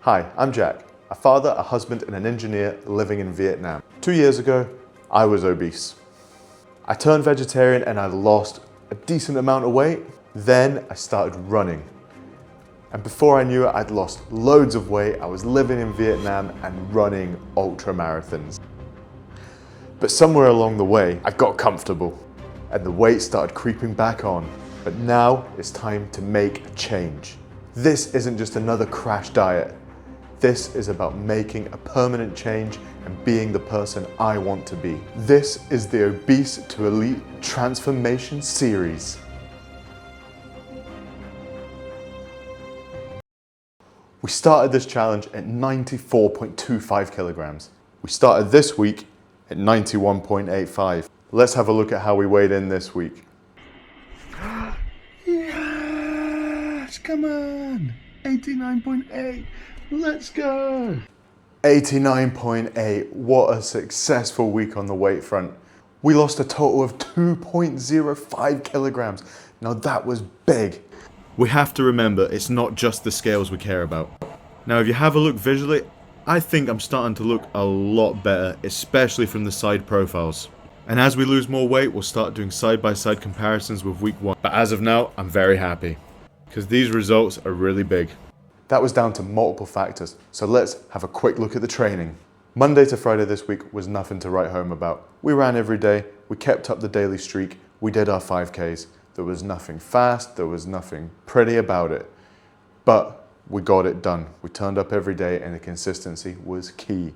Hi, I'm Jack, a father, a husband and an engineer living in Vietnam. 2 years ago, I was obese. I turned vegetarian and I lost a decent amount of weight. Then I started running. And before I knew it, I'd lost loads of weight. I was living in Vietnam and running ultra marathons. But somewhere along the way, I got comfortable and the weight started creeping back on. But now it's time to make a change. This isn't just another crash diet. This is about making a permanent change and being the person I want to be. This is the Obese to Elite Transformation Series. We started this challenge at 94.25 kilograms. We started this week at 91.85. Let's have a look at how we weighed in this week. Yes, come on, 89.8. Let's go! 89.8, what a successful week on the weight front. We lost a total of 2.05 kilograms. Now that was big. We have to remember, it's not just the scales we care about. Now if you have a look visually, I think I'm starting to look a lot better, especially from the side profiles. And as we lose more weight, we'll start doing side-by-side comparisons with week 1. But as of now, I'm very happy, because these results are really big. That was down to multiple factors, so let's have a quick look at the training. Monday to Friday this week was nothing to write home about. We ran every day, we kept up the daily streak, we did our 5Ks. There was nothing fast, there was nothing pretty about it, but we got it done. We turned up every day and the consistency was key.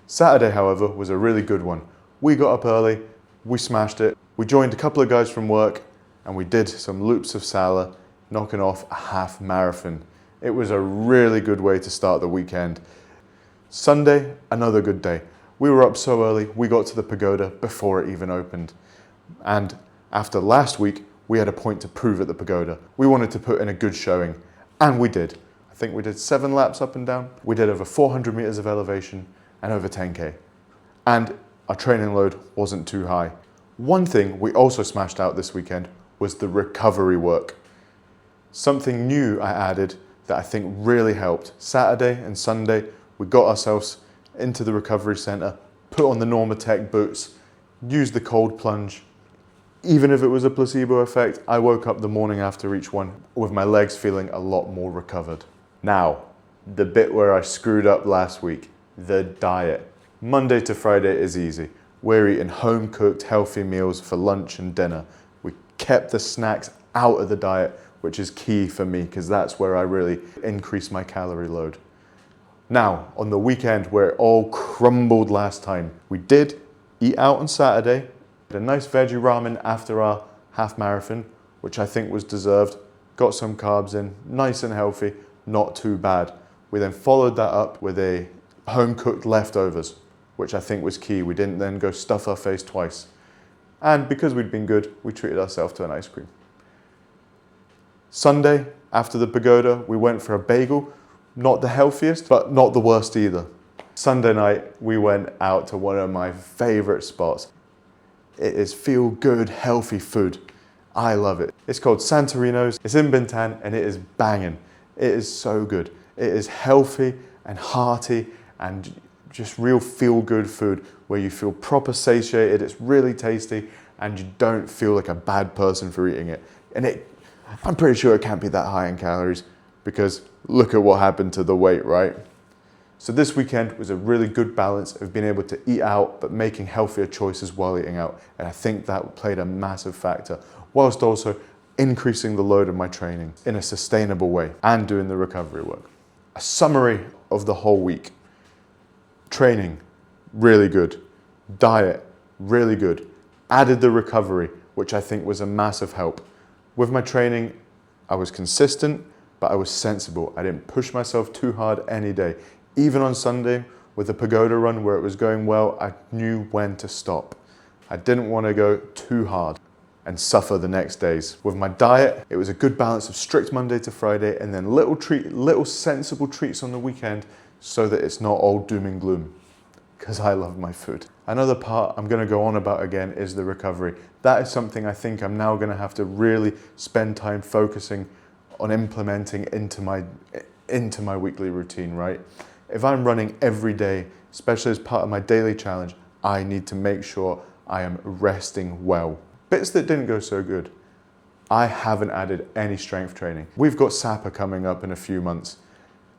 Saturday, however, was a really good one. We got up early, we smashed it, we joined a couple of guys from work and we did some loops of Sala, knocking off a half marathon. It was a really good way to start the weekend. Sunday, another good day. We were up so early, we got to the pagoda before it even opened. And after last week, we had a point to prove at the pagoda. We wanted to put in a good showing, and we did. I think we did 7 laps up and down. We did over 400 meters of elevation and over 10K. And our training load wasn't too high. One thing we also smashed out this weekend was the recovery work. Something new I added that I think really helped. Saturday and Sunday, we got ourselves into the recovery center, put on the Normatec boots, used the cold plunge. Even if it was a placebo effect, I woke up the morning after each one with my legs feeling a lot more recovered. Now, the bit where I screwed up last week, the diet. Monday to Friday is easy. We're eating home-cooked, healthy meals for lunch and dinner. We kept the snacks out of the diet, which is key for me because that's where I really increase my calorie load. Now, on the weekend where it all crumbled last time, we did eat out on Saturday, a nice veggie ramen after our half marathon, which I think was deserved, got some carbs in, nice and healthy, not too bad. We then followed that up with a home-cooked leftovers, which I think was key. We didn't then go stuff our face twice. And because we'd been good, we treated ourselves to an ice cream. Sunday, after the pagoda, we went for a bagel. Not the healthiest, but not the worst either. Sunday night, we went out to one of my favorite spots. It is feel-good, healthy food. I love it. It's called Santorino's. It's in Bintan and it is banging. It is so good. It is healthy and hearty and just real feel-good food where you feel proper satiated, it's really tasty, and you don't feel like a bad person for eating it. And I'm pretty sure it can't be that high in calories because look at what happened to the weight, right? So this weekend was a really good balance of being able to eat out but making healthier choices while eating out. And I think that played a massive factor, whilst also increasing the load of my training in a sustainable way and doing the recovery work. A summary of the whole week. Training, really good. Diet, really good. Added the recovery, which I think was a massive help. With my training, I was consistent, but I was sensible. I didn't push myself too hard any day. Even on Sunday, with the pagoda run where it was going well, I knew when to stop. I didn't want to go too hard and suffer the next days. With my diet, it was a good balance of strict Monday to Friday and then little sensible treats on the weekend so that it's not all doom and gloom, because I love my food. Another part I'm going to go on about again is the recovery. That is something I think I'm now going to have to really spend time focusing on implementing into into my weekly routine, right? If I'm running every day, especially as part of my daily challenge, I need to make sure I am resting well. Bits that didn't go so good. I haven't added any strength training. We've got Sapa coming up in a few months,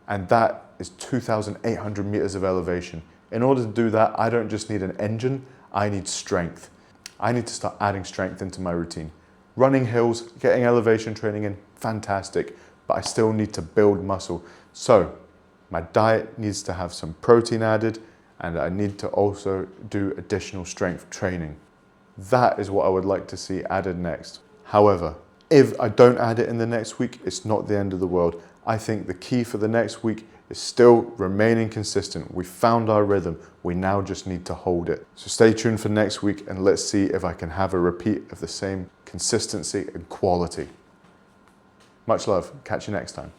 and that is 2,800 meters of elevation. In order to do that, I don't just need an engine, I need strength. I need to start adding strength into my routine. Running hills, getting elevation training in, fantastic, but I still need to build muscle. So my diet needs to have some protein added, and I need to also do additional strength training. That is what I would like to see added next. However, if I don't add it in the next week, it's not the end of the world. I think the key for the next week is still remaining consistent. We found our rhythm. We now just need to hold it. So stay tuned for next week and let's see if I can have a repeat of the same consistency and quality. Much love. Catch you next time.